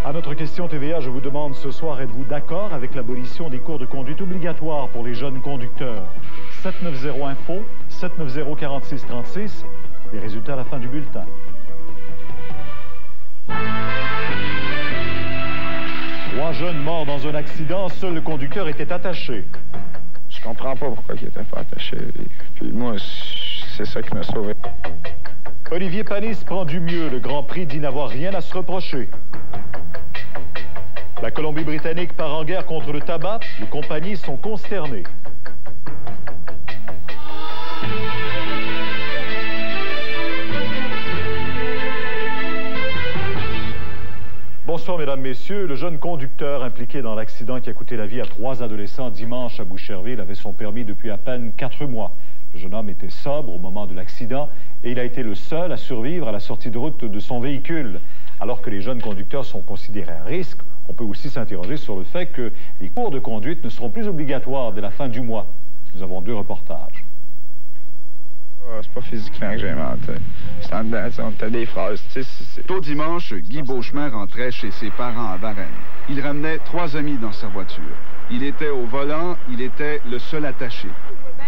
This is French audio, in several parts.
À notre question TVA, je vous demande ce soir, êtes-vous d'accord avec l'abolition des cours de conduite obligatoires pour les jeunes conducteurs? 790 info, 790 46 36, les résultats à la fin du bulletin. Trois jeunes morts dans un accident, seul le conducteur était attaché. Je comprends pas pourquoi il était pas attaché. Puis moi, c'est ça qui m'a sauvé. Olivier Panis prend du mieux. Le Grand Prix dit n'avoir rien à se reprocher. La Colombie-Britannique part en guerre contre le tabac. Les compagnies sont consternées. Bonsoir, mesdames, messieurs. Le jeune conducteur impliqué dans l'accident qui a coûté la vie à 3 adolescents dimanche à Boucherville avait son permis depuis à peine 4 mois. Le jeune homme était sobre au moment de l'accident et il a été le seul à survivre à la sortie de route de son véhicule. Alors que les jeunes conducteurs sont considérés à risque, on peut aussi s'interroger sur le fait que les cours de conduite ne seront plus obligatoires dès la fin du mois. Nous avons 2 reportages. C'est pas physiquement que j'ai inventé. C'est en dedans, on était des phrases. Tôt dimanche, Guy Beauchemin rentrait chez ses parents à Varennes. Il ramenait 3 amis dans sa voiture. Il était au volant, il était le seul attaché.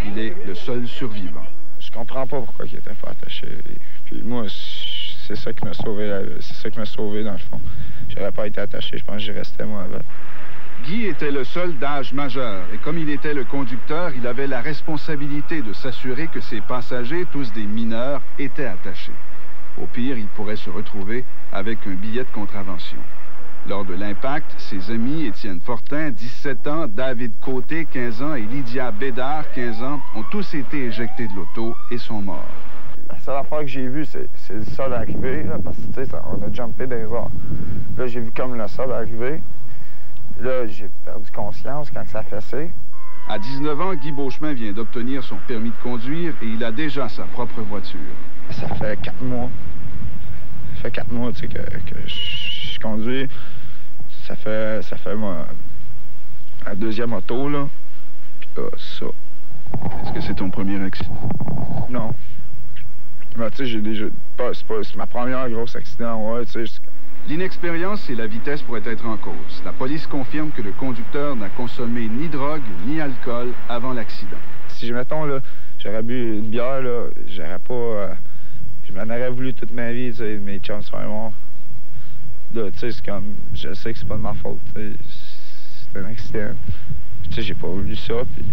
Il est le seul survivant. Je comprends pas pourquoi il était pas attaché. Puis moi, c'est ça qui m'a sauvé. C'est ça qui m'a sauvé, dans le fond. J'aurais pas été attaché, je pense que j'y restais, moi, avant. Guy était le seul d'âge majeur et comme il était le conducteur, il avait la responsabilité de s'assurer que ses passagers, tous des mineurs, étaient attachés. Au pire, il pourrait se retrouver avec un billet de contravention. Lors de l'impact, ses amis Étienne Fortin, 17 ans, David Côté, 15 ans, et Lydia Bédard, 15 ans, ont tous été éjectés de l'auto et sont morts. La seule affaire que j'ai vue, c'est le sol arriver, là, parce que, tu sais, on a jumpé des airs. Là, j'ai vu comme le sol arriver. Là, j'ai perdu conscience quand ça a fessé. À 19 ans, Guy Beauchemin vient d'obtenir son permis de conduire et il a déjà sa propre voiture. Ça fait 4 mois. Ça fait 4 mois, tu sais, que je conduis. Ça fait moi, la 2e auto, là. Puis là, ça. Est-ce que c'est ton premier accident? Non. Mais tu sais, j'ai déjà... C'est ma première grosse accident, ouais, tu sais. L'inexpérience et la vitesse pourraient être en cause. La police confirme que le conducteur n'a consommé ni drogue ni alcool avant l'accident. Si, mettons, là, j'aurais bu une bière, là, j'aurais pas... je m'en aurais voulu toute ma vie, tu sais, mes chums seraient morts. Là, tu sais, c'est comme... Je sais que c'est pas de ma faute, c'est un accident. Tu sais, j'ai pas voulu ça, puis...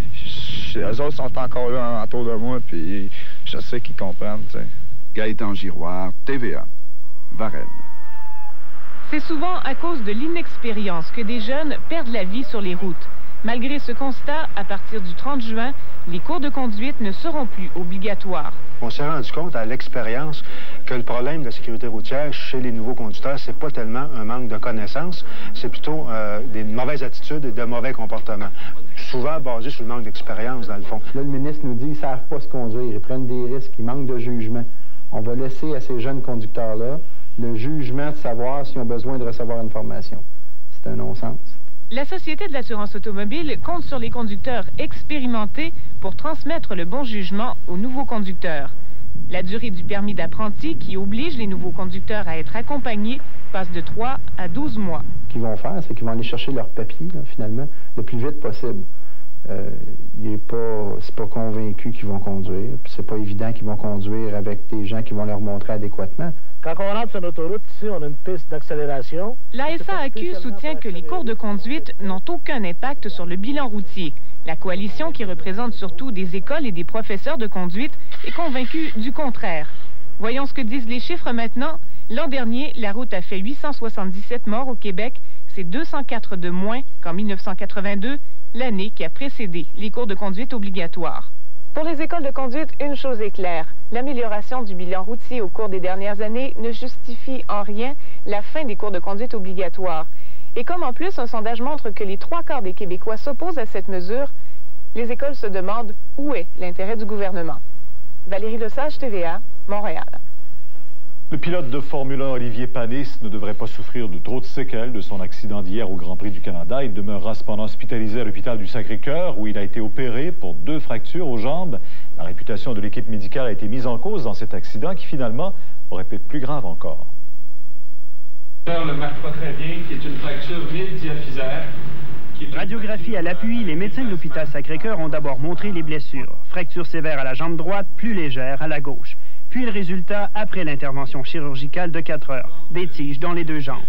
Eux autres sont encore là autour de moi, puis je sais qu'ils comprennent, tu sais. Gaëtan Giroir, TVA, Varennes. C'est souvent à cause de l'inexpérience que des jeunes perdent la vie sur les routes. Malgré ce constat, à partir du 30 juin, les cours de conduite ne seront plus obligatoires. On s'est rendu compte à l'expérience que le problème de la sécurité routière chez les nouveaux conducteurs, c'est pas tellement un manque de connaissances, c'est plutôt des mauvaises attitudes et de mauvais comportements. Souvent basé sur le manque d'expérience, dans le fond. Là, le ministre nous dit qu'ils ne savent pas se conduire, ils prennent des risques, ils manquent de jugement. On va laisser à ces jeunes conducteurs-là le jugement de savoir s'ils ont besoin de recevoir une formation. C'est un non-sens. La Société de l'assurance automobile compte sur les conducteurs expérimentés pour transmettre le bon jugement aux nouveaux conducteurs. La durée du permis d'apprenti, qui oblige les nouveaux conducteurs à être accompagnés, passe de 3 à 12 mois. Ce qu'ils vont faire, c'est qu'ils vont aller chercher leur papier, là, finalement, le plus vite possible. C'est pas convaincu qu'ils vont conduire, puis c'est pas évident qu'ils vont conduire avec des gens qui vont leur montrer adéquatement. Quand on rentre sur l'autoroute, ici, on a une piste d'accélération. La SAAQ soutient que les cours de conduite n'ont aucun impact sur le bilan routier. La coalition, qui représente surtout des écoles et des professeurs de conduite, est convaincue du contraire. Voyons ce que disent les chiffres maintenant. L'an dernier, la route a fait 877 morts au Québec. C'est 204 de moins qu'en 1982, l'année qui a précédé les cours de conduite obligatoires. Pour les écoles de conduite, une chose est claire. L'amélioration du bilan routier au cours des dernières années ne justifie en rien la fin des cours de conduite obligatoires. Et comme en plus un sondage montre que les 3/4 des Québécois s'opposent à cette mesure, les écoles se demandent où est l'intérêt du gouvernement. Valérie Lesage, TVA, Montréal. Le pilote de Formule 1, Olivier Panis, ne devrait pas souffrir de trop de séquelles de son accident d'hier au Grand Prix du Canada. Il demeurera cependant hospitalisé à l'hôpital du Sacré-Cœur, où il a été opéré pour 2 fractures aux jambes. La réputation de l'équipe médicale a été mise en cause dans cet accident qui, finalement, aurait pu être plus grave encore. On ne marque pas très bien, qui est une fracture mid-diaphysaire. Radiographie à l'appui, les médecins de l'hôpital Sacré-Cœur ont d'abord montré les blessures. Fracture sévère à la jambe droite, plus légère à la gauche. Puis le résultat après l'intervention chirurgicale de 4 heures. Des tiges dans les 2 jambes.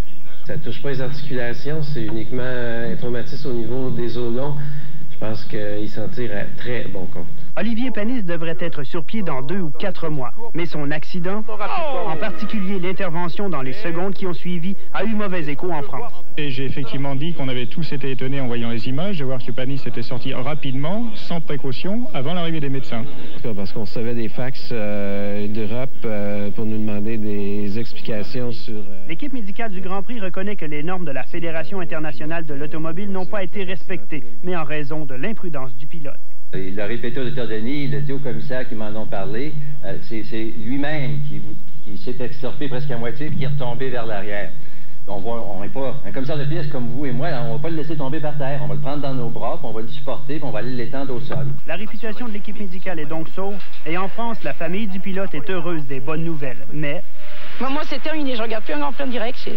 Ça ne touche pas les articulations, c'est uniquement un traumatisme au niveau des os longs. Je pense qu'il s'en tire à très bon compte. Olivier Panis devrait être sur pied dans 2 ou 4 mois. Mais son accident, en particulier l'intervention dans les secondes qui ont suivi, a eu mauvais écho en France. Et j'ai effectivement dit qu'on avait tous été étonnés en voyant les images de voir que Panis était sorti rapidement, sans précaution, avant l'arrivée des médecins. Parce qu'on recevait des fax d'Europe pour nous demander des explications sur... L'équipe médicale du Grand Prix reconnaît que les normes de la Fédération internationale de l'automobile n'ont pas été respectées, mais en raison de l'imprudence du pilote. Il l'a répété aux États-Unis, il l'a dit aux commissaires qui m'en ont parlé. C'est lui-même qui s'est extirpé presque à moitié et qui est retombé vers l'arrière. On n'est pas un commissaire de piste comme vous et moi, on ne va pas le laisser tomber par terre. On va le prendre dans nos bras, puis on va le supporter, puis on va aller l'étendre au sol. La réputation de l'équipe médicale est donc sauve, et en France, la famille du pilote est heureuse des bonnes nouvelles. Mais... Moi, c'est terminé. Je regarde plus un Grand Prix en direct.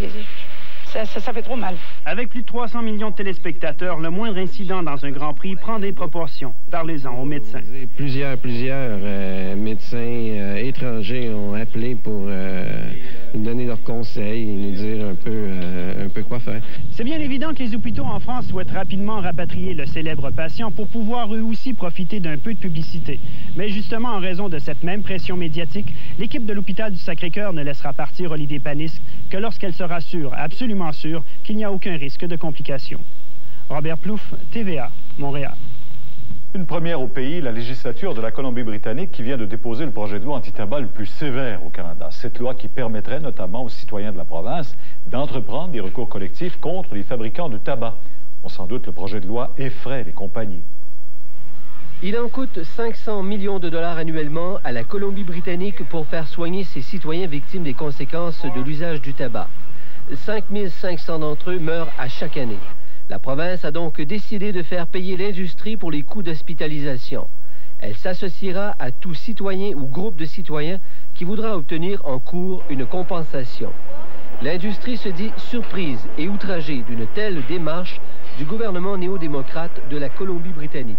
Ça fait trop mal. Avec plus de 300 millions de téléspectateurs, le moindre incident dans un Grand Prix prend des proportions. Parlez-en aux médecins. Plusieurs médecins étrangers ont appelé pour nous donner leurs conseils et nous dire un peu quoi faire. C'est bien évident que les hôpitaux en France souhaitent rapidement rapatrier le célèbre patient pour pouvoir eux aussi profiter d'un peu de publicité. Mais justement, en raison de cette même pression médiatique, l'équipe de l'hôpital du Sacré-Cœur ne laissera partir Olivier Panis que lorsqu'elle sera sûre, absolument sûre, qu'il n'y a aucun risque de complications. Robert Plouffe, TVA, Montréal. Une première au pays, la législature de la Colombie-Britannique qui vient de déposer le projet de loi anti-tabac le plus sévère au Canada. Cette loi qui permettrait notamment aux citoyens de la province d'entreprendre des recours collectifs contre les fabricants de tabac. On s'en doute, le projet de loi effraie les compagnies. Il en coûte 500 millions de dollars annuellement à la Colombie-Britannique pour faire soigner ses citoyens victimes des conséquences de l'usage du tabac. 5500 d'entre eux meurent à chaque année. La province a donc décidé de faire payer l'industrie pour les coûts d'hospitalisation. Elle s'associera à tout citoyen ou groupe de citoyens qui voudra obtenir en cours une compensation. L'industrie se dit surprise et outragée d'une telle démarche du gouvernement néo-démocrate de la Colombie-Britannique.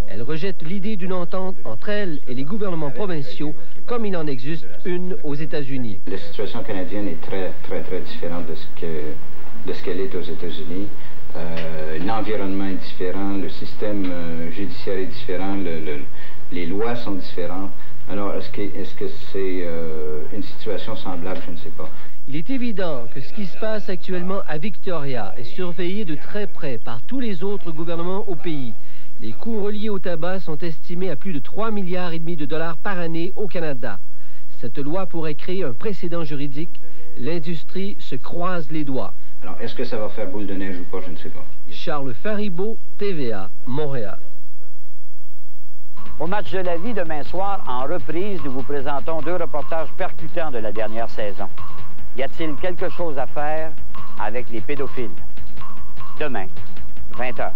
Elle rejette l'idée d'une entente entre elle et les gouvernements provinciaux, comme il en existe une aux États-Unis. La situation canadienne est très différente de ce qu'elle est aux États-Unis. L'environnement est différent, le système judiciaire est différent, les lois sont différentes. Alors, est-ce que c'est une situation semblable? Je ne sais pas. Il est évident que ce qui se passe actuellement à Victoria est surveillé de très près par tous les autres gouvernements au pays. Les coûts reliés au tabac sont estimés à plus de 3,5 milliards de dollars par année au Canada. Cette loi pourrait créer un précédent juridique. L'industrie se croise les doigts. Alors, est-ce que ça va faire boule de neige ou pas? Je ne sais pas. Charles Faribault, TVA, Montréal. Au match de la vie demain soir, en reprise, nous vous présentons 2 reportages percutants de la dernière saison. Y a-t-il quelque chose à faire avec les pédophiles? Demain, 20h.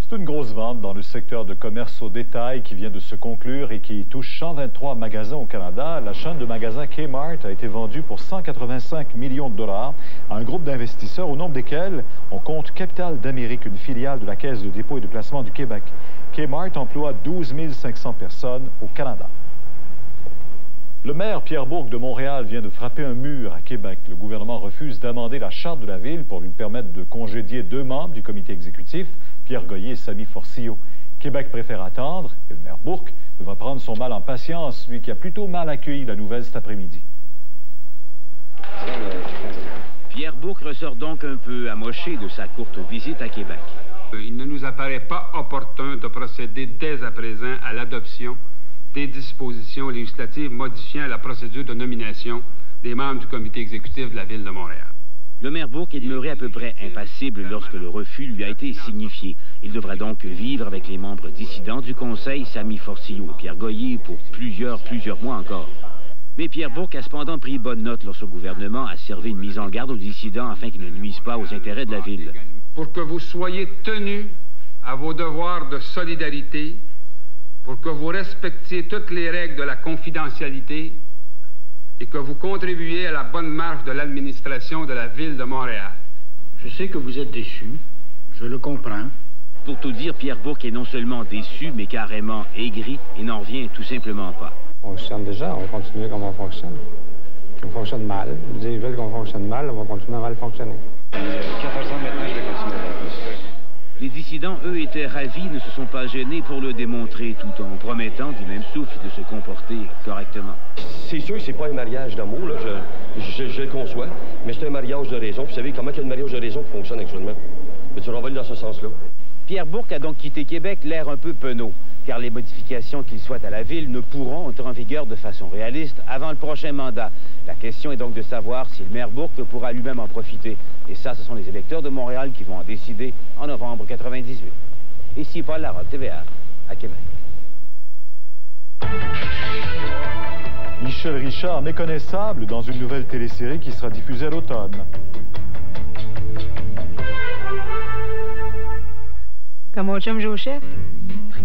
C'est une grosse vente dans le secteur de commerce au détail qui vient de se conclure et qui touche 123 magasins au Canada. La chaîne de magasins Kmart a été vendue pour 185 millions de dollars à un groupe d'investisseurs au nombre desquels on compte Capital d'Amérique, une filiale de la Caisse de dépôt et de placement du Québec. Kmart emploie 12 500 personnes au Canada. Le maire Pierre Bourque de Montréal vient de frapper un mur à Québec. Le gouvernement refuse d'amender la charte de la ville pour lui permettre de congédier 2 membres du comité exécutif, Pierre Goyer et Samy Forcillo. Québec préfère attendre et le maire Bourque devra prendre son mal en patience, lui qui a plutôt mal accueilli la nouvelle cet après-midi. Pierre Bourque ressort donc un peu amoché de sa courte visite à Québec. Il ne nous apparaît pas opportun de procéder dès à présent à l'adoption des dispositions législatives modifiant la procédure de nomination des membres du comité exécutif de la Ville de Montréal. Le maire Bourque est demeuré à peu près impassible lorsque le refus lui a été signifié. Il devra donc vivre avec les membres dissidents du Conseil, Samy Forcillo et Pierre Goyer, pour plusieurs mois encore. Mais Pierre Bourque a cependant pris bonne note lorsque le gouvernement a servi une mise en garde aux dissidents afin qu'ils ne nuisent pas aux intérêts de la ville. Pour que vous soyez tenus à vos devoirs de solidarité, pour que vous respectiez toutes les règles de la confidentialité et que vous contribuiez à la bonne marche de l'administration de la Ville de Montréal. Je sais que vous êtes déçus, je le comprends. Pour tout dire, Pierre Bourque est non seulement déçu, mais carrément aigri et n'en revient tout simplement pas. On fonctionne déjà, on va continuer comme on fonctionne. On fonctionne mal. Ils veulent qu'on fonctionne mal, on va continuer à mal fonctionner. 14 ans maintenant, je vais continuer à les dissidents, eux, étaient ravis, ne se sont pas gênés pour le démontrer, tout en promettant du même souffle de se comporter correctement. C'est sûr que c'est pas un mariage d'amour, là, je le conçois, mais c'est un mariage de raison. Vous savez comment il y a un mariage de raison qui fonctionne actuellement? On va aller dans ce sens-là. Pierre Bourque a donc quitté Québec l'air un peu penaud, car les modifications qu'il souhaite à la ville ne pourront entrer en vigueur de façon réaliste avant le prochain mandat. La question est donc de savoir si le maire Bourque pourra lui-même en profiter. Et ça, ce sont les électeurs de Montréal qui vont en décider en novembre 98. Ici Paul Larocque, TVA, à Québec. Michel Richard, méconnaissable dans une nouvelle télésérie qui sera diffusée à l'automne. Comme mon chum joue au chef.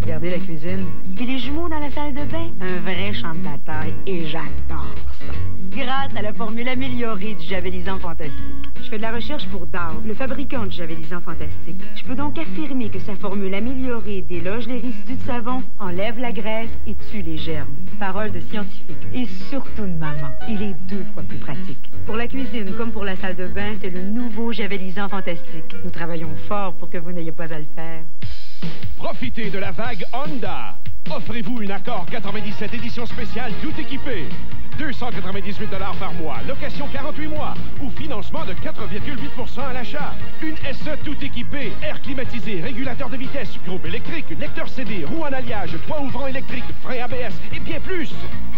Regardez la cuisine. Puis les jumeaux dans la salle de bain. Un vrai champ de bataille. Et j'adore ça. Grâce à la formule améliorée du javelisant fantastique. Je fais de la recherche pour Dow, le fabricant du javelisant fantastique. Je peux donc affirmer que sa formule améliorée déloge les résidus de savon, enlève la graisse et tue les germes. Parole de scientifique. Et surtout de maman. Il est 2 fois plus pratique. Pour la cuisine comme pour la salle de bain, c'est le nouveau javelisant fantastique. Nous travaillons fort pour que vous n'ayez pas à le faire. Profitez de la vague Honda. Offrez-vous une Accord 97 édition spéciale tout équipé. 298 $ par mois, location 48 mois ou financement de 4,8 % à l'achat. Une SE tout équipée, air climatisé, régulateur de vitesse, groupe électrique, lecteur CD, roue en alliage, toit ouvrant électrique, frein ABS et bien plus.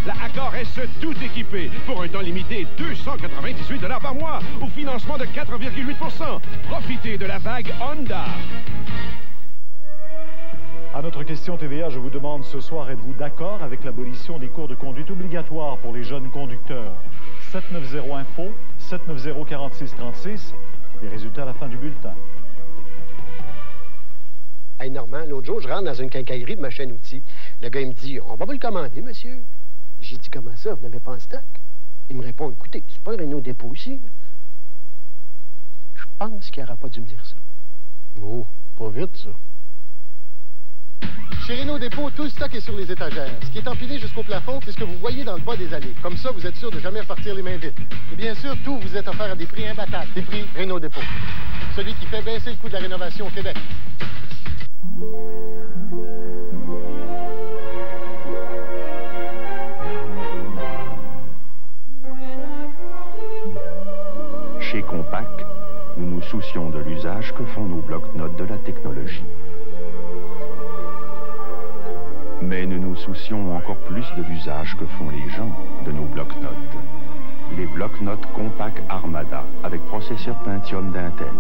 La Accord SE tout équipée pour un temps limité 298 $ par mois ou financement de 4,8 %. Profitez de la vague Honda. À notre question TVA, je vous demande ce soir, êtes-vous d'accord avec l'abolition des cours de conduite obligatoires pour les jeunes conducteurs? 790-INFO, 790-4636, les résultats à la fin du bulletin. Hey Normand, l'autre jour, je rentre dans une quincaillerie de machine outils. Le gars, il me dit, on va vous le commander, monsieur. J'ai dit, comment ça, vous n'avez pas en stock? Il me répond, écoutez, c'est pas un Renault dépôt ici. Je pense qu'il n'aurait pas dû me dire ça. Oh, pas vite, ça. Chez Renault Dépôt, tout le stock est sur les étagères. Ce qui est empilé jusqu'au plafond, c'est ce que vous voyez dans le bas des allées. Comme ça, vous êtes sûr de jamais repartir les mains vides. Et bien sûr, tout vous est offert à des prix imbattables. Des prix Renault Dépôt. Celui qui fait baisser le coût de la rénovation au Québec. Chez Compaq, nous nous soucions de l'usage que font nos blocs-notes de la technologie. Mais nous nous soucions encore plus de l'usage que font les gens de nos blocs-notes. Les blocs-notes Compaq Armada avec processeur Pentium d'Intel.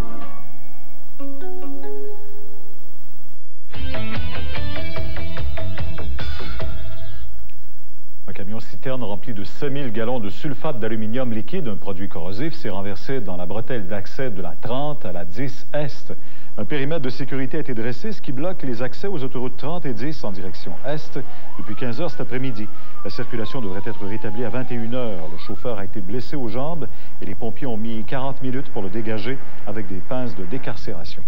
Un camion-citerne rempli de 5000 gallons de sulfate d'aluminium liquide, un produit corrosif, s'est renversé dans la bretelle d'accès de la 30 à la 10 Est. Un périmètre de sécurité a été dressé, ce qui bloque les accès aux autoroutes 30 et 10 en direction Est depuis 15 h cet après-midi. La circulation devrait être rétablie à 21 h. Le chauffeur a été blessé aux jambes et les pompiers ont mis 40 minutes pour le dégager avec des pinces de décarcération.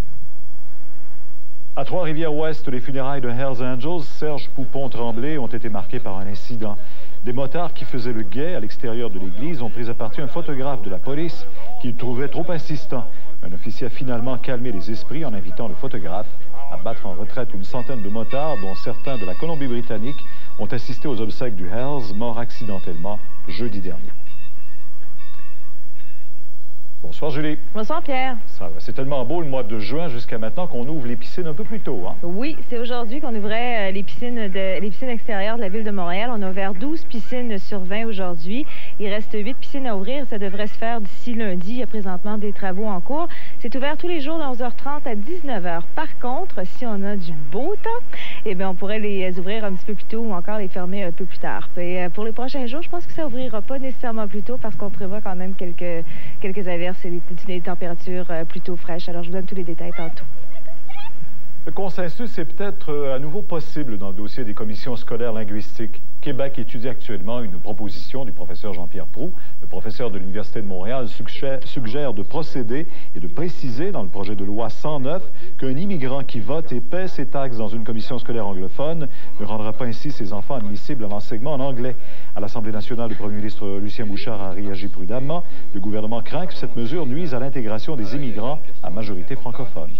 À Trois-Rivières-Ouest, les funérailles de Hells Angels, Serge Poupon-Tremblay, ont été marquées par un incident. Des motards qui faisaient le guet à l'extérieur de l'église ont pris à partie un photographe de la police qu'ils trouvaient trop insistant. Un officier a finalement calmé les esprits en invitant le photographe à battre en retraite une centaine de motards, dont certains de la Colombie-Britannique ont assisté aux obsèques du Hells, mort accidentellement jeudi dernier. Bonsoir Julie. Bonsoir Pierre. Ça va, c'est tellement beau le mois de juin jusqu'à maintenant qu'on ouvre les piscines un peu plus tôt. Hein? Oui, c'est aujourd'hui qu'on ouvrait les piscines extérieures de la ville de Montréal. On a ouvert 12 piscines sur 20 aujourd'hui. Il reste 8 piscines à ouvrir. Ça devrait se faire d'ici lundi. Il y a présentement des travaux en cours. C'est ouvert tous les jours de 11h30 à 19h. Par contre, si on a du beau temps, eh bien, on pourrait les ouvrir un petit peu plus tôt ou encore les fermer un peu plus tard. Et pour les prochains jours, je pense que ça ouvrira pas nécessairement plus tôt parce qu'on prévoit quand même quelques averses et des températures plutôt fraîches. Alors, je vous donne tous les détails tantôt. Le consensus est peut-être à nouveau possible dans le dossier des commissions scolaires linguistiques. Québec étudie actuellement une proposition du professeur Jean-Pierre Proulx. Le professeur de l'Université de Montréal suggère de procéder et de préciser dans le projet de loi 109 qu'un immigrant qui vote et paie ses taxes dans une commission scolaire anglophone ne rendra pas ainsi ses enfants admissibles à l'enseignement en anglais. À l'Assemblée nationale, le premier ministre Lucien Bouchard a réagi prudemment. Le gouvernement craint que cette mesure nuise à l'intégration des immigrants à majorité francophone.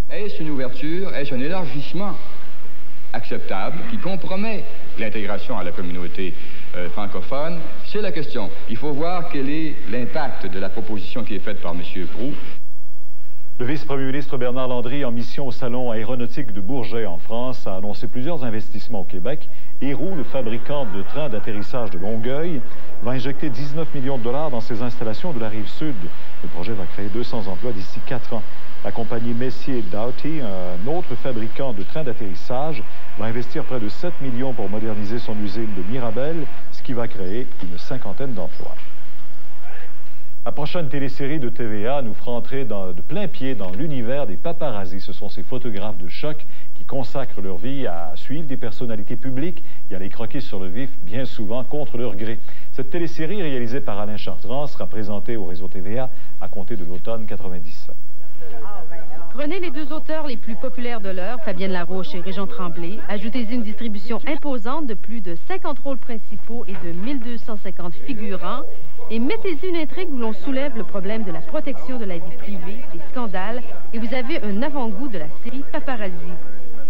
Est-ce une ouverture, est-ce un élargissement acceptable qui compromet l'intégration à la communauté francophone? C'est la question. Il faut voir quel est l'impact de la proposition qui est faite par M. Proulx. Le vice-premier ministre Bernard Landry, en mission au Salon aéronautique de Bourget en France, a annoncé plusieurs investissements au Québec. Héroux, le fabricant de trains d'atterrissage de Longueuil, va injecter 19 millions de dollars dans ses installations de la Rive-Sud. Le projet va créer 200 emplois d'ici 4 ans. La compagnie Messier-Doughty, un autre fabricant de trains d'atterrissage, va investir près de 7 millions pour moderniser son usine de Mirabel, ce qui va créer une 50aine d'emplois. La prochaine télésérie de TVA nous fera entrer de plein pied dans l'univers des paparazzis. Ce sont ces photographes de choc qui consacrent leur vie à suivre des personnalités publiques et à les croquer sur le vif, bien souvent contre leur gré. Cette télésérie, réalisée par Alain Chartrand, sera présentée au réseau TVA à compter de l'automne 97. Prenez les deux auteurs les plus populaires de l'heure, Fabienne Larouche et Régent Tremblay. Ajoutez-y une distribution imposante de plus de 50 rôles principaux et de 1250 figurants. Et mettez-y une intrigue où l'on soulève le problème de la protection de la vie privée, des scandales, et vous avez un avant-goût de la série Paparazzi.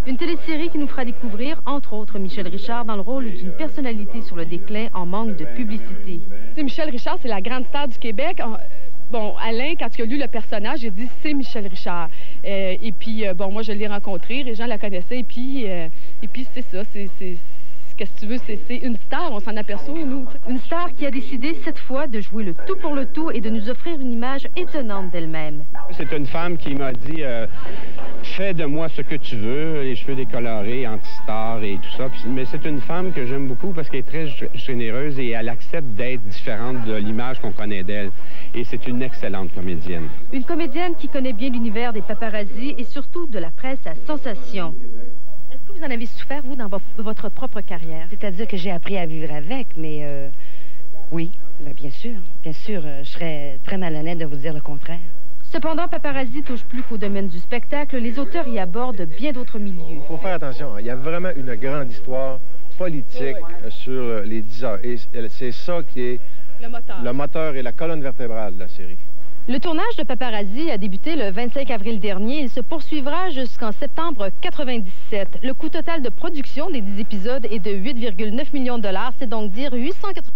Une télésérie qui nous fera découvrir, entre autres, Michel Richard dans le rôle d'une personnalité sur le déclin en manque de publicité. Michel Richard, c'est la grande star du Québec. Bon, Alain, quand il a lu le personnage, il a dit c'est Michel Richard. Et puis, bon, moi, je l'ai rencontré, les gens la connaissaient, et puis c'est ça, qu'est-ce que tu veux, c'est une star, on s'en aperçoit, nous. Une star qui a décidé cette fois de jouer le tout pour le tout et de nous offrir une image étonnante d'elle-même. C'est une femme qui m'a dit fais de moi ce que tu veux, les cheveux décolorés, anti-star et tout ça. Mais c'est une femme que j'aime beaucoup parce qu'elle est très généreuse et elle accepte d'être différente de l'image qu'on connaît d'elle. Et c'est une excellente comédienne. Une comédienne qui connaît bien l'univers des paparazzis et surtout de la presse à sensation. Est-ce que vous en avez souffert, vous, dans votre propre carrière? C'est-à-dire que j'ai appris à vivre avec, mais oui, bien sûr. Bien sûr, je serais très malhonnête de vous dire le contraire. Cependant, Paparazzi touche plus qu'au domaine du spectacle. Les auteurs y abordent bien d'autres milieux. Il faut faire attention. Il y a vraiment une grande histoire politique sur les 10 heures. Et c'est ça qui est le moteur et la colonne vertébrale de la série. Le tournage de Paparazzi a débuté le 25 avril dernier. Il se poursuivra jusqu'en septembre 97. Le coût total de production des 10 épisodes est de 8,9 millions de dollars. C'est donc dire 880...